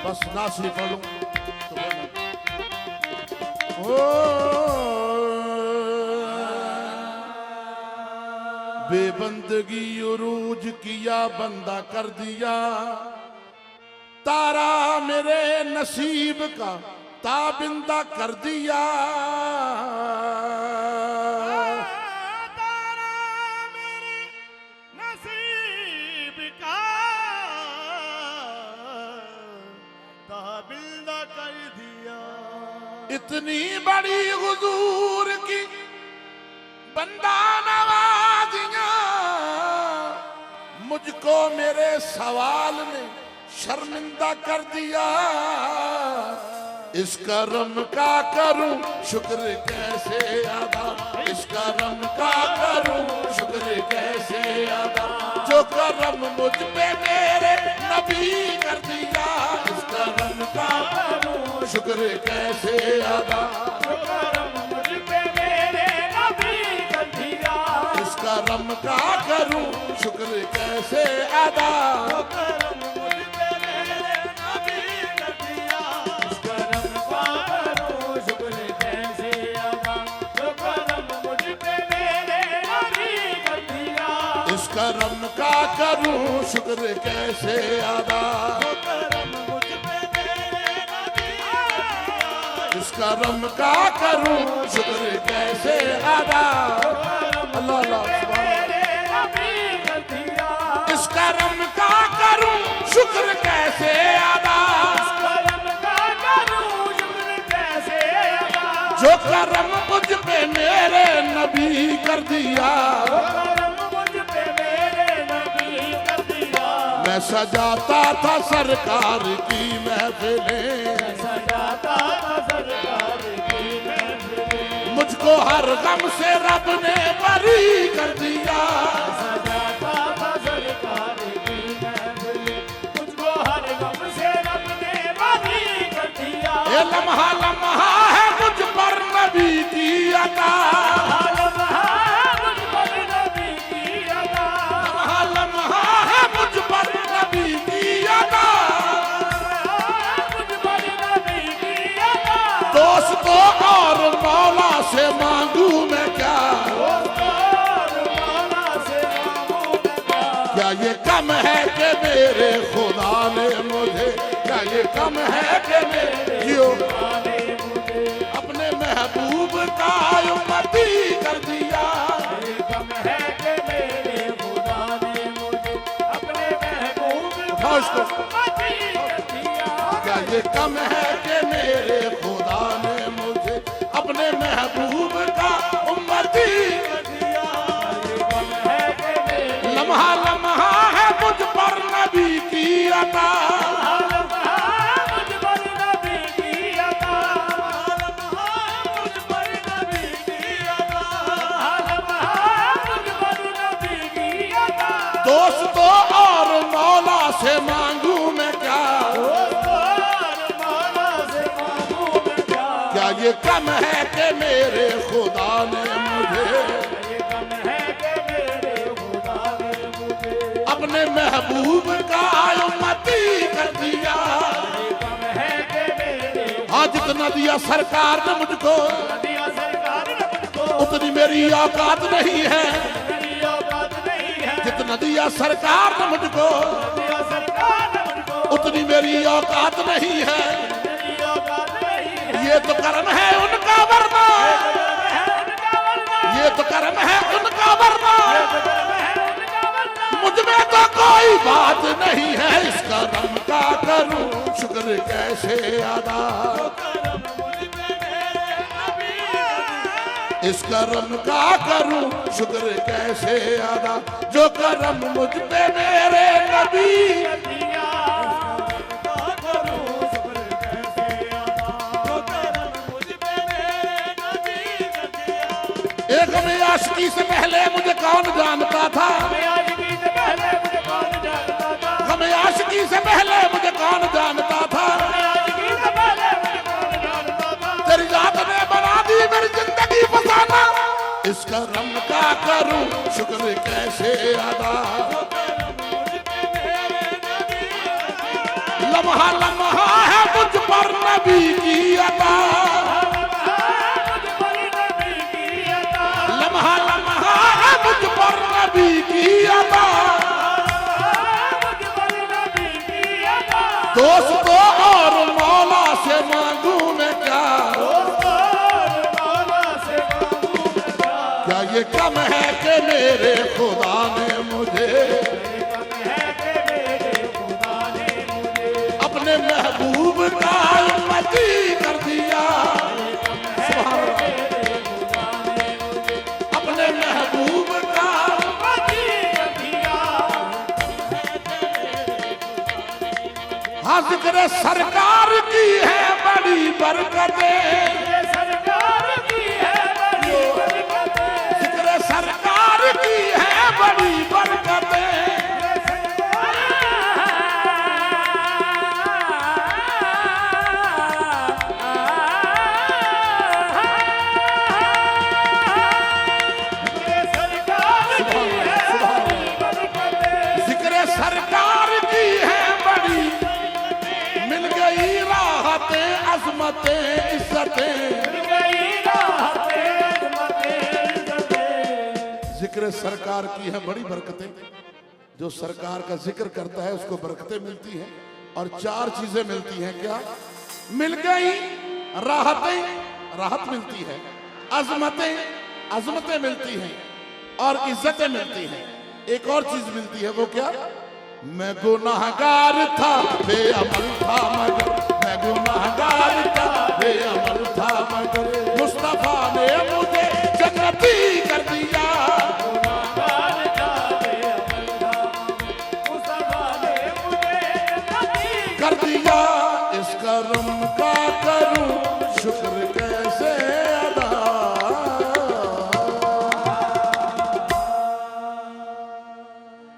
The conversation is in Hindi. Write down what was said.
बस नासरी पढ़ लूं तो बोलना। ओ बेबंदगी उरूज किया बंदा कर दिया, तारा मेरे नसीब का ताबिंदा कर दिया। तारा मेरे नसीब का ताबिंदा कर दिया। इतनी बड़ी हुजूर की बंदा नवाजियां, मुझको मेरे सवाल ने शर्मिंदा कर दिया। इस करम का करूं शुक्र कैसे अदा, इस करम का करूं शुक्र कैसे अदा, जो करम मुझ पे मेरे नबी कर दिया। इस करम का करूं शुक्र कैसे अदा, जो करम मुझ पे मेरे नबी कर दिया। इस करम का करूं शुक्र कैसे अदा, जो करम मुझ पे मेरे नबी कर दिया। इस करम का करूं शुक्र कैसे अदा, जो करम मुझ पे मेरे नबी कर दिया। इस करम का करूं शुक्र कैसे अदा, जो करम मुझ पे मेरे नबी कर दिया। इस करम का करूं शुक्र कैसे अदा। अल्लाह अल्लाह मेरे नबी कर दिया। इस करम का करूं शुक्र कैसे अदा, करम का करूं शुक्र कैसे अदा, जो करम मुझ पे मेरे नबी कर दिया। करम मुझ पे मेरे नबी कर दिया। मैं सजाता था सरकार की महफिलें, सजाता था सरकार की महफिलें। मुझको हर गम से रब ने बरी कर दिया। सजाता था सरकार की महफिलें। मुझको हर गम से रब ने बरी कर दिया। ये लम्हा लम्हा है मुझ पर नबी की अता, लम्हा मुझ पर नबी की अदा। लम्हा लम्हा है मुझ पर नबी की अता। मुझ पर नबी की अदा। दोस्तों और मौला से मांगू मैं क्या, क्या ये कम है कि मेरे खुदा ने मुझे, क्या ये कम है कि मेरे जियो अपने महबूब का उम्मती कर दिया। उसको क्या ये कम है कि मेरे खुदा ने मुझे अपने महबूब का उम्मती कर दिया। लम्हा लम्हा है मुझ पर नबी की अता, दोस्तों और मौला से मांगू मैं क्या, क्या ये कम है कि मेरे खुदा ने मुझे अपने महबूब का उम्मती कर दिया। हाँ जितना दिया सरकार ने मुझको उतनी मेरी औकात नहीं है, जितना दिया सरकार ने मुझको उतनी मेरी औकात नहीं है। ये तो कर्म है उनका वरना, ये तो कर्म है उनका वरना, मुझ में तो कोई बात नहीं है। इस कर्म का करूं शुक्र कैसे अदा, इस कर्म का करूं शुक्र कैसे अदा, जो कर्म मुझ पे मेरे नबी। एक में आशिकी से पहले मुझे कौन जानता था, हमें आशिकी से पहले मुझे कौन जानता था। तेरी जात ने बना दी मेरी जिंदगी फसाना, इस कर्म का करूं शुक्र कैसे अदा। लम्हा लम्हा नबी की अदा, मुझ पर नबी की अदा, लम्हा लम्हा है मुझ पर नबी की अदा। मुझ पर नबी की अदा, दोस्तों और मौला से मांगू मैं क्या, मौला से मांगू मैं क्या ये कम है कि मेरे खुदा ने मुझे कम है कि मेरे खुदा ने मुझे अपने महबूब का उम्मती कर दिया। सुभान अल्लाह। अपने महबूब का हाँ, जिक्र सरकार की है बड़ी बरकतें, सरकार की है बड़ी बरकतें, जिक्र सरकार की है बड़ी बरकतें। जिक्र सरकार की है बड़ी, मिल गई राहतें अजमतें इज्जतें। जिक्र सरकार की है बड़ी बरकतें, जो सरकार का जिक्र करता है उसको बरकतें मिलती हैं। और चार चीजें मिलती हैं, क्या मिल गई? राहतें, राहत मिलती है, अजमतें, अजमतें मिलती हैं, और इज्जतें मिलती हैं। एक और चीज मिलती है, वो क्या? मैं गुनाहगार था बेअमल था मगर, मैं गुनाहगार था बेअमल था मगर मुस्तफा ने मुझे जन्नती कर दिया। कर दिया इस करम का करूं